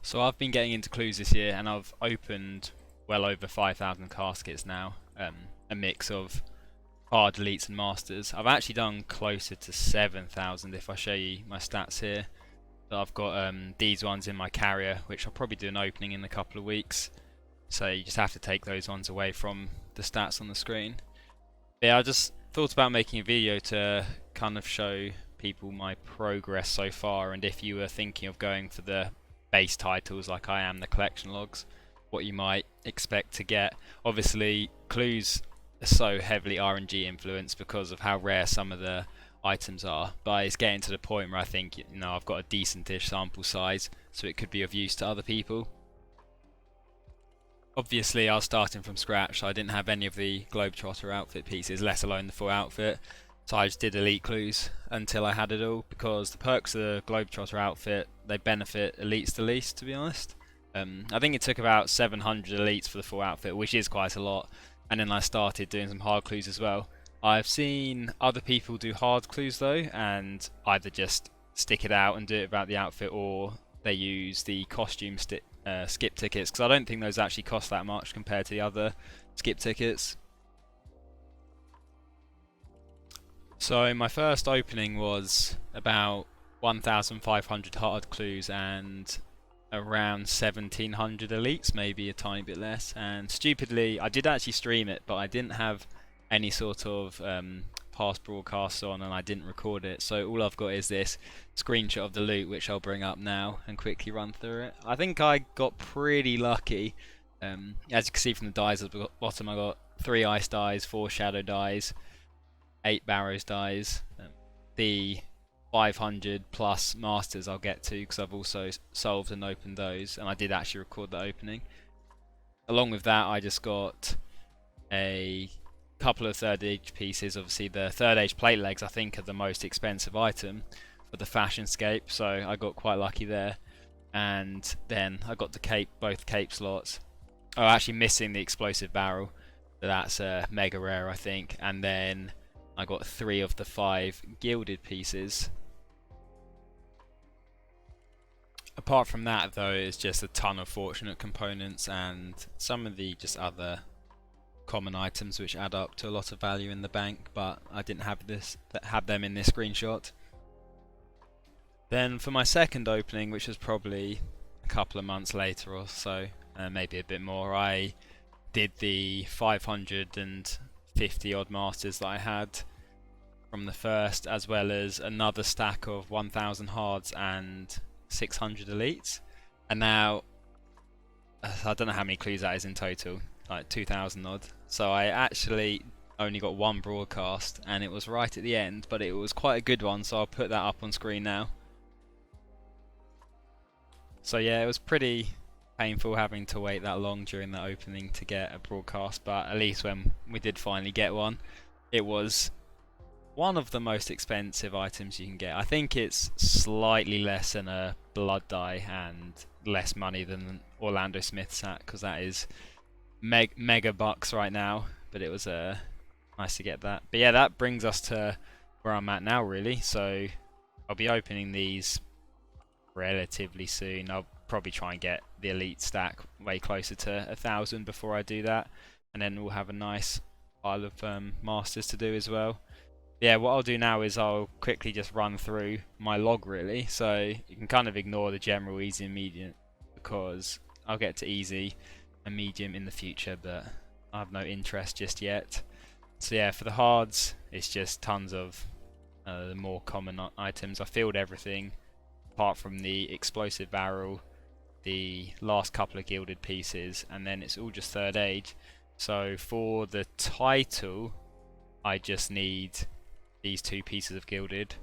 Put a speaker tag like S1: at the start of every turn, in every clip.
S1: So I've been getting into clues this year, and I've opened well over 5,000 caskets now. A mix of hard elites and masters. I've actually done closer to 7,000 if I show you my stats here. So I've got these ones in my carrier, which I'll probably do an opening in a couple of weeks. So you just have to take those ones away from the stats on the screen. But yeah, I just thought about making a video to kind of show people my progress so far, and if you were thinking of going for the base titles like I am, the collection logs, what you might expect to get. Obviously, clues are so heavily RNG influenced because of how rare some of the items are, but it's getting to the point where I think I've got a decentish sample size, so it could be of use to other people. Obviously, I was starting from scratch, so I didn't have any of the Globetrotter outfit pieces, let alone the full outfit. So I just did elite clues until I had it all, because the perks of the Globetrotter outfit, they benefit elites the least, to be honest. I think it took about 700 elites for the full outfit, which is quite a lot. And then I started doing some hard clues as well. I've seen other people do hard clues though, and either just stick it out and do it without the outfit, or they use the costume skip tickets, because I don't think those actually cost that much compared to the other skip tickets. So my first opening was about 1,500 hard clues and around 1,700 elites, maybe a tiny bit less. And stupidly, I did actually stream it, but I didn't have any sort of past broadcasts on, and I didn't record it. So all I've got is this screenshot of the loot, which I'll bring up now and quickly run through it. I think I got pretty lucky. As you can see from the dies at the bottom, I got 3 ice dies, 4 shadow dies, 8 barrows dies. The 500 plus masters I'll get to, because I've also solved and opened those, and I did actually record the opening. Along with that, I just got a couple of third age pieces. Obviously the third age plate legs I think are the most expensive item for the Fashionscape, so I got quite lucky there. And then I got the cape, both cape slots. Oh, actually missing the explosive barrel, but that's a mega rare I think. And then I got 3 of the 5 gilded pieces. Apart from that though, it's just a ton of fortunate components and some of the just other common items which add up to a lot of value in the bank, but I didn't have them in this screenshot. Then for my second opening, which was probably a couple of months later or so, maybe a bit more, I did the 550 odd masters that I had from the first, as well as another stack of 1,000 hards and 600 elites. And now I don't know how many clues that is in total, like 2,000 odd. So I actually only got 1 broadcast, and it was right at the end, but it was quite a good one, so I'll put that up on screen now. So yeah, it was pretty painful having to wait that long during the opening to get a broadcast, but at least when we did finally get one, it was one of the most expensive items you can get. I think it's slightly less than a blood die and less money than Orlando Smith's hat, because that is mega bucks right now, but it was nice to get that. But yeah, that brings us to where I'm at now really. So I'll be opening these relatively soon. I'll probably try and get the elite stack way closer to 1,000 before I do that, and then we'll have a nice pile of masters to do as well. Yeah, what I'll do now is I'll quickly just run through my log really, so you can kind of ignore the general easy and medium, because I'll get to easy and medium in the future, but I have no interest just yet. So yeah, for the hards, it's just tons of the more common items. I filled everything apart from the explosive barrel, the last couple of gilded pieces, and then it's all just third age. So for the title, I just need these 2 pieces of gilded,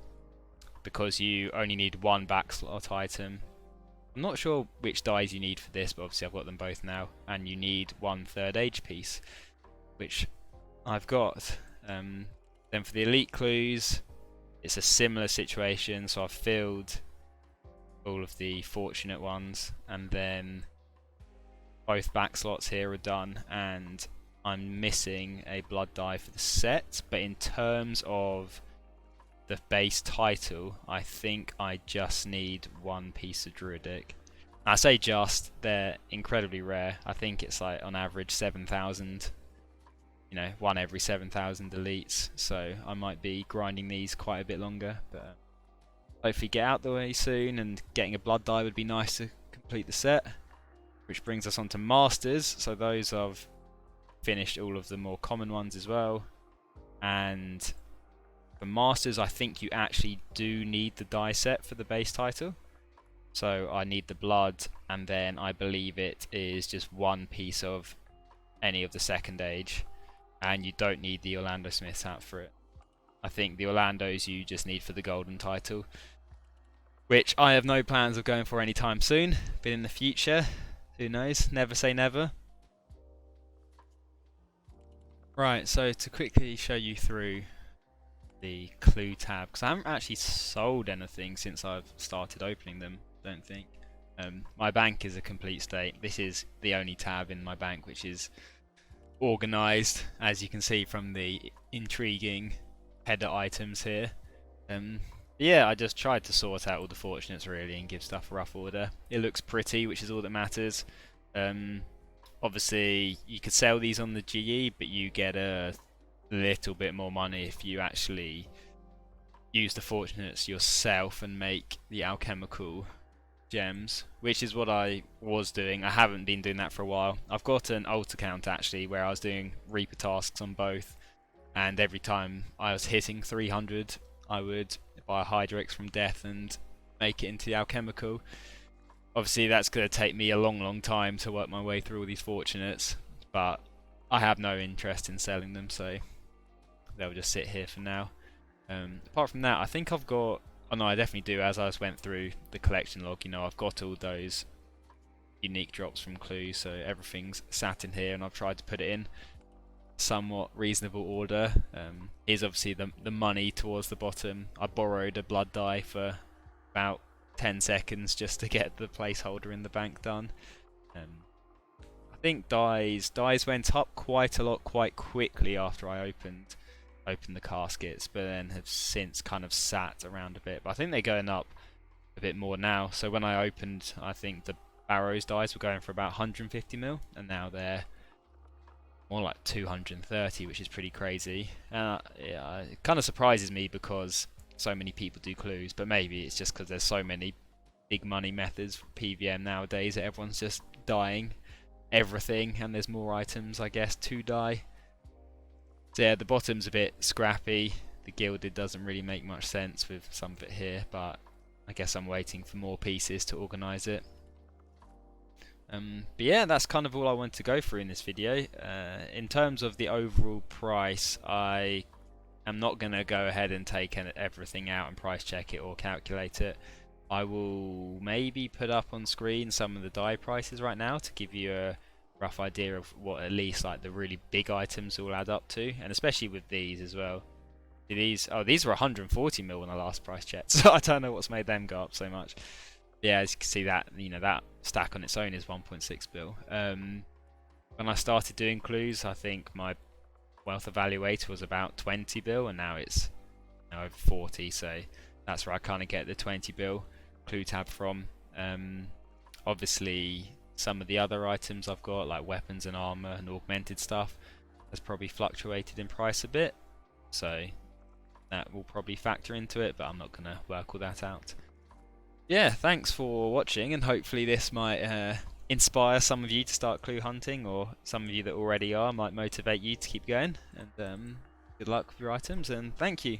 S1: because you only need 1 backslot item. I'm not sure which dies you need for this, but obviously I've got them both now, and you need 1 third age piece, which I've got. Then for the elite clues, it's a similar situation, so I've filled all of the fortunate ones, and then both back slots here are done, and I'm missing a blood die for the set. But in terms of the base title, I think I just need 1 piece of druidic, I say just, they're incredibly rare. I think it's like on average 7,000, you know, one every 7,000 elites. So I might be grinding these quite a bit longer, but hopefully get out the way soon, and getting a blood dye would be nice to complete the set. Which brings us on to masters. So those I've finished all of the more common ones as well. And for masters, I think you actually do need the dye set for the base title. So I need the blood, and then I believe it is just one piece of any of the second age, and you don't need the Orlando Smith's hat for it. I think the Orlandos you just need for the golden title, which I have no plans of going for anytime soon, but in the future, who knows, never say never. Right, so to quickly show you through the clue tab, because I haven't actually sold anything since I've started opening them, don't think. My bank is a complete state. This is the only tab in my bank which is organised, as you can see from the intriguing header items here. Yeah, I just tried to sort out all the fortunates really and give stuff a rough order. It looks pretty, which is all that matters. Obviously, you could sell these on the GE, but you get a little bit more money if you actually use the fortunates yourself and make the alchemical gems, which is what I was doing. I haven't been doing that for a while. I've got an alt account actually where I was doing Reaper tasks on both, and every time I was hitting 300 I would buy a Hydrix from Death and make it into the alchemical. Obviously that's going to take me a long time to work my way through all these fortunates, but I have no interest in selling them, so they'll just sit here for now. Apart from that, I think I've got, oh no, I definitely do, as I just went through the collection log, you know, I've got all those unique drops from clues, so everything's sat in here, and I've tried to put it in somewhat reasonable order. Here's obviously the money towards the bottom. I borrowed a blood dye for about 10 seconds just to get the placeholder in the bank done. I think dyes went up quite a lot quite quickly after I opened the caskets, but then have since kind of sat around a bit. But I think they're going up a bit more now. So when I opened, I think the Barrows dyes were going for about 150 mil, and now they're more like 230, which is pretty crazy. Yeah, it kind of surprises me because so many people do clues, but maybe it's just because there's so many big money methods for PVM nowadays that everyone's just dyeing everything, and there's more items, I guess, to dye. So yeah, the bottom's a bit scrappy. The gilded doesn't really make much sense with some of it here, but I guess I'm waiting for more pieces to organise it. But yeah, that's kind of all I wanted to go through in this video. In terms of the overall price, I am not going to go ahead and take everything out and price check it or calculate it. I will maybe put up on screen some of the dye prices right now to give you a rough idea of what at least like the really big items will add up to, and especially with these as well. These were 140 mil when I last price checked, so I don't know what's made them go up so much. Yeah, as you can see, that, you know, that stack on its own is 1.6 bill. When I started doing clues, I think my wealth evaluator was about 20 bill, and now it's over 40, so that's where I kind of get the 20 bill clue tab from. Obviously some of the other items I've got, like weapons and armor and augmented stuff, has probably fluctuated in price a bit, so that will probably factor into it, but I'm not going to work all that out. Yeah, thanks for watching, and hopefully this might inspire some of you to start clue hunting, or some of you that already are might motivate you to keep going. And good luck with your items, and thank you.